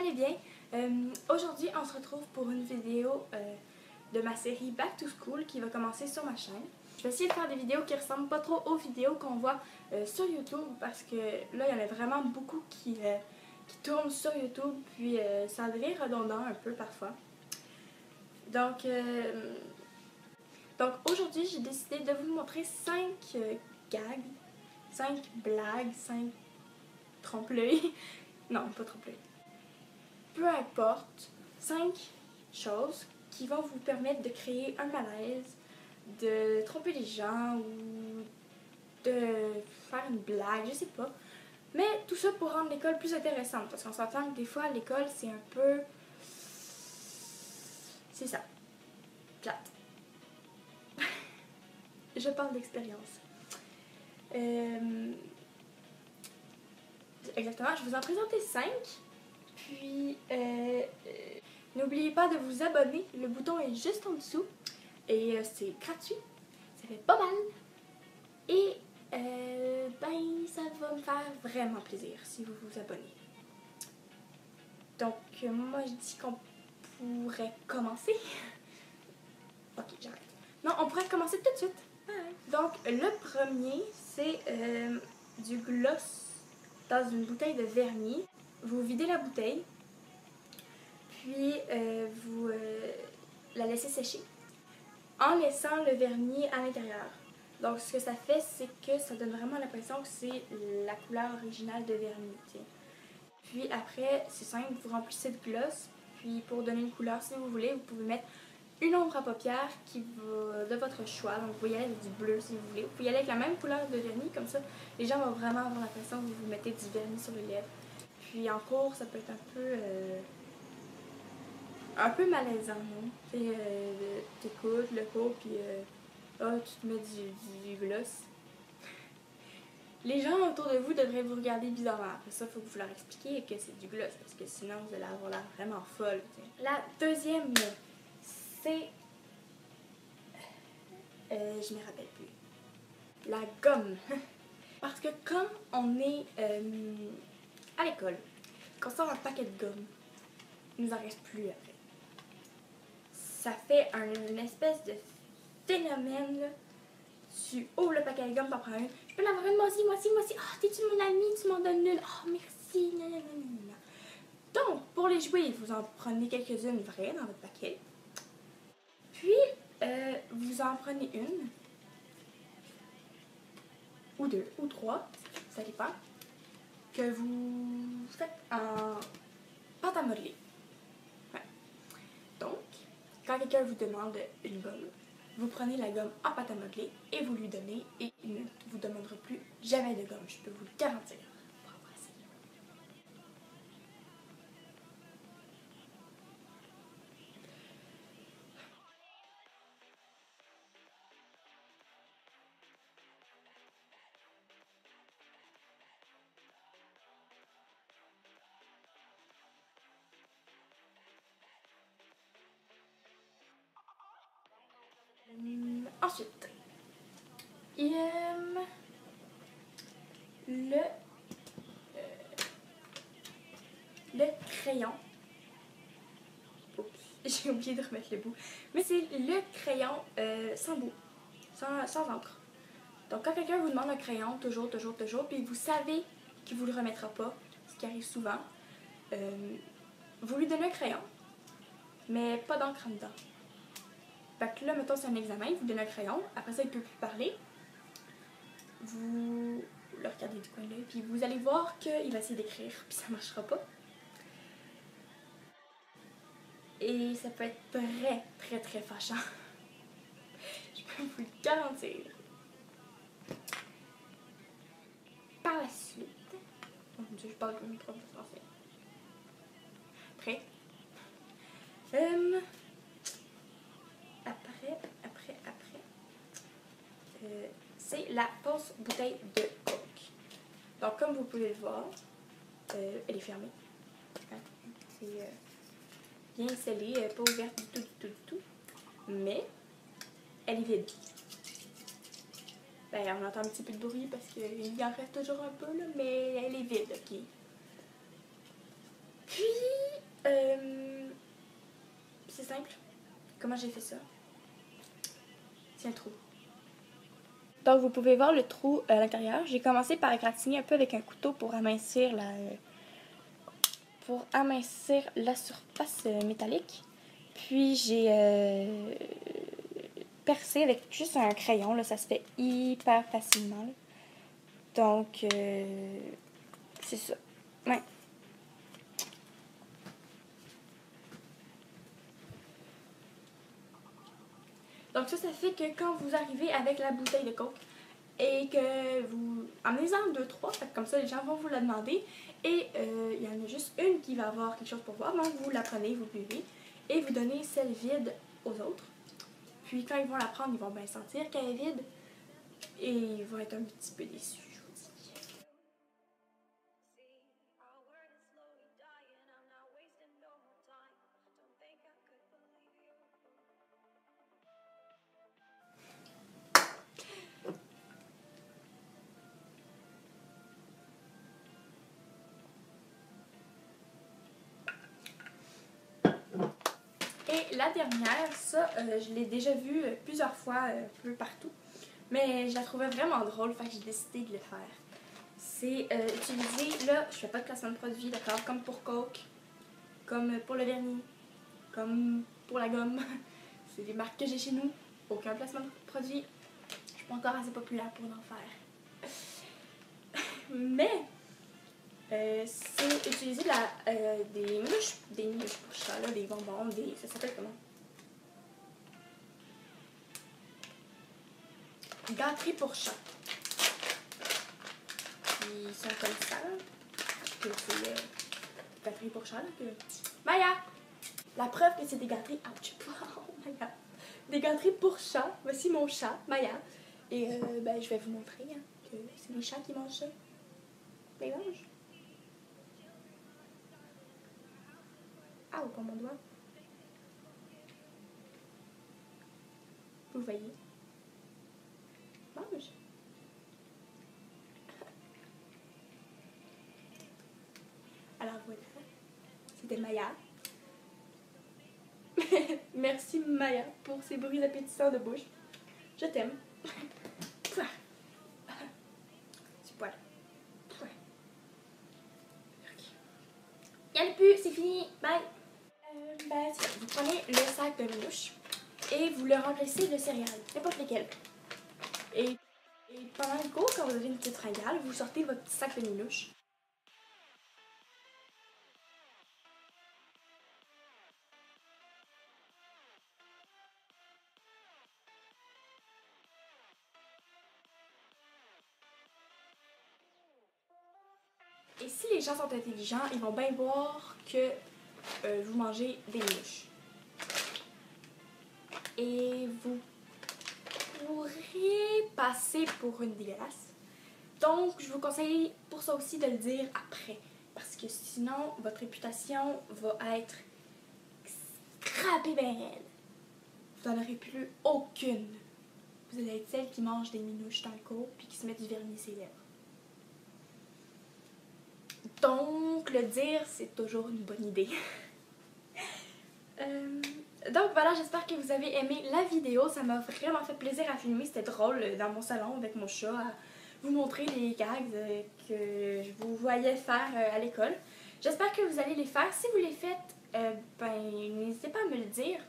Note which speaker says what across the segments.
Speaker 1: allez bien. Aujourd'hui, on se retrouve pour une vidéo de ma série Back to School qui va commencer sur ma chaîne. Je vais essayer de faire des vidéos qui ressemblent pas trop aux vidéos qu'on voit sur YouTube parce que là, il y en a vraiment beaucoup qui tournent sur YouTube, puis ça devient redondant un peu parfois. Donc aujourd'hui, j'ai décidé de vous montrer 5 gags, 5 blagues, 5 trompe-l'œil. Non, pas trompe-l'œil. Peu importe, 5 choses qui vont vous permettre de créer un malaise, de tromper les gens ou de faire une blague, je sais pas. Mais tout ça pour rendre l'école plus intéressante, parce qu'on s'entend que des fois l'école c'est un peu... c'est ça, plate. Je parle d'expérience. Exactement, je vais vous en présenter 5. Puis, n'oubliez pas de vous abonner. Le bouton est juste en dessous. Et c'est gratuit. Ça fait pas mal. Et, ben, ça va me faire vraiment plaisir si vous vous abonnez. Donc, moi, je dis qu'on pourrait commencer. Ok, j'arrête. Non, on pourrait commencer tout de suite. Donc, le premier, c'est du gloss dans une bouteille de vernis. Vous videz la bouteille, puis vous la laissez sécher en laissant le vernis à l'intérieur. Donc, ce que ça fait, c'est que ça donne vraiment l'impression que c'est la couleur originale de vernis. T'sais. Puis après, c'est simple, vous remplissez de gloss, puis pour donner une couleur, si vous voulez, vous pouvez mettre une ombre à paupières qui va de votre choix. Donc, vous pouvez y aller avec du bleu si vous voulez. Vous pouvez y aller avec la même couleur de vernis, comme ça, les gens vont vraiment avoir l'impression que vous mettez du vernis sur les lèvres. Puis en cours, ça peut être un peu malaisant, non? T'écoutes le cours, puis tu te mets du gloss. Les gens autour de vous devraient vous regarder bizarrement. Après ça, il faut que vous leur expliquiez que c'est du gloss, parce que sinon, vous allez avoir l'air vraiment folle. T'sais. La deuxième, c'est... je me rappelle plus. La gomme. Parce que quand on est à l'école, quand on sort un paquet de gomme, il nous en reste plus après. Ça fait une espèce de phénomène, là. Tu ouvres le paquet de gomme, t'en prends une. Je peux l'avoir une, moi aussi, moi aussi, moi aussi. Ah, t'es-tu mon ami, tu m'en donnes une. Ah, merci, nanana. Donc, pour les jouer, vous en prenez quelques-unes vraies dans votre paquet. Puis, vous en prenez une, ou deux, ou trois, ça dépend, que vous faites en pâte à modeler. Ouais. Donc, quand quelqu'un vous demande une gomme, vous prenez la gomme en pâte à modeler et vous lui donnez et il ne vous demandera plus jamais de gomme, je peux vous le garantir. Ensuite, le crayon. Oups, j'ai oublié de remettre le bout. Mais c'est le crayon sans bout, sans encre. Donc quand quelqu'un vous demande un crayon, toujours, puis vous savez qu'il vous le remettra pas, ce qui arrive souvent, vous lui donnez un crayon, mais pas d'encre en dedans. Fait que là, mettons, c'est un examen, vous donnez un crayon, après ça, il peut plus parler. Vous le regardez du coin de l'œil, puis vous allez voir qu'il va essayer d'écrire, puis ça marchera pas. Et ça peut être très fâchant. Je peux vous le garantir. Par la suite... Oh mon Dieu, je parle comme une prof de français. Après... c'est la fausse bouteille de Coke. Donc, comme vous pouvez le voir, elle est fermée. Hein? C'est bien scellé, pas ouverte du tout. Mais, elle est vide. Ben, on entend un petit peu de bruit parce qu'il en reste toujours un peu, là, mais elle est vide, ok. Puis, C'est simple. Comment j'ai fait ça? C'est un trou. Donc, vous pouvez voir le trou à l'intérieur. J'ai commencé par égratigner un peu avec un couteau pour amincir la surface métallique. Puis, j'ai percé avec juste un crayon. Là, ça se fait hyper facilement. Là. Donc, c'est ça. Ouais. Donc ça fait que quand vous arrivez avec la bouteille de coke et que vous emmenez-en 2, 3, comme ça les gens vont vous la demander et il y en a juste une qui va avoir quelque chose pour boire, donc vous la prenez, vous buvez et vous donnez celle vide aux autres. Puis quand ils vont la prendre, ils vont bien sentir qu'elle est vide et ils vont être un petit peu déçus. Et la dernière, ça, je l'ai déjà vue plusieurs fois, un peu partout. Mais je la trouvais vraiment drôle, fait que j'ai décidé de le faire. C'est utiliser, là, je fais pas de placement de produit, d'accord, comme pour Coke, comme pour le vernis, comme pour la gomme. C'est des marques que j'ai chez nous, aucun placement de produit. Je suis pas encore assez populaire pour en faire. Mais, c'est utiliser des mouches pour chat, là, des bonbons, ça s'appelle comment? Gâteries pour chat. Ils sont comme ça, là. Que c'est gâteries pour chat, là. Que... Maya! La preuve que c'est des gâteries... Ouch! Oh my god! Des gâteries pour chat. Voici mon chat, Maya. Et ben, je vais vous montrer hein, que c'est les chats qui mangent ça. Les mangent. Ah, ou pas mon doigt. Vous le voyez? Mange. Alors voilà, c'était Maya. Merci Maya pour ces bruits appétissants de bouche. Je t'aime. Voilà. Il n'y en a plus, c'est fini. Bye. Vous prenez le sac de minouches et vous le remplissez de céréales, n'importe lesquelles. Et pendant le cours, quand vous avez une petite fringale, vous sortez votre petit sac de minouches. Et si les gens sont intelligents, ils vont bien voir que vous mangez des minouches. Et vous pourrez passer pour une dégueulasse. Donc, je vous conseille pour ça aussi de le dire après. Parce que sinon, votre réputation va être scrapée bien raide. Vous n'en aurez plus aucune. Vous allez être celle qui mange des minouches dans le cours puis qui se met du vernis sur les lèvres. Donc, le dire, c'est toujours une bonne idée. Donc voilà, j'espère que vous avez aimé la vidéo. Ça m'a vraiment fait plaisir à filmer. C'était drôle dans mon salon avec mon chat à vous montrer les gags que je vous voyais faire à l'école. J'espère que vous allez les faire. Si vous les faites, n'hésitez pas à me le dire.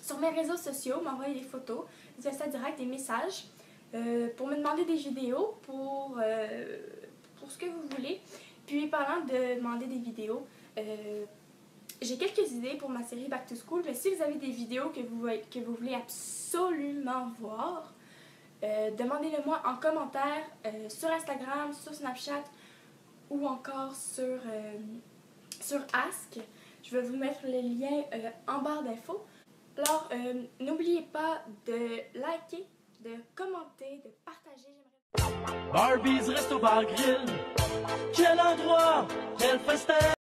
Speaker 1: Sur mes réseaux sociaux, m'envoyer des photos, des messages directs, des messages pour me demander des vidéos, pour ce que vous voulez. Puis parlant de demander des vidéos, j'ai quelques idées pour ma série Back to School, mais si vous avez des vidéos que vous voulez absolument voir, demandez-le-moi en commentaire sur Instagram, sur Snapchat ou encore sur Ask. Je vais vous mettre le lien en barre d'infos. Alors, n'oubliez pas de liker, de commenter, de partager.
Speaker 2: Barbies Resto Bar Grill, quel endroit, quel festin!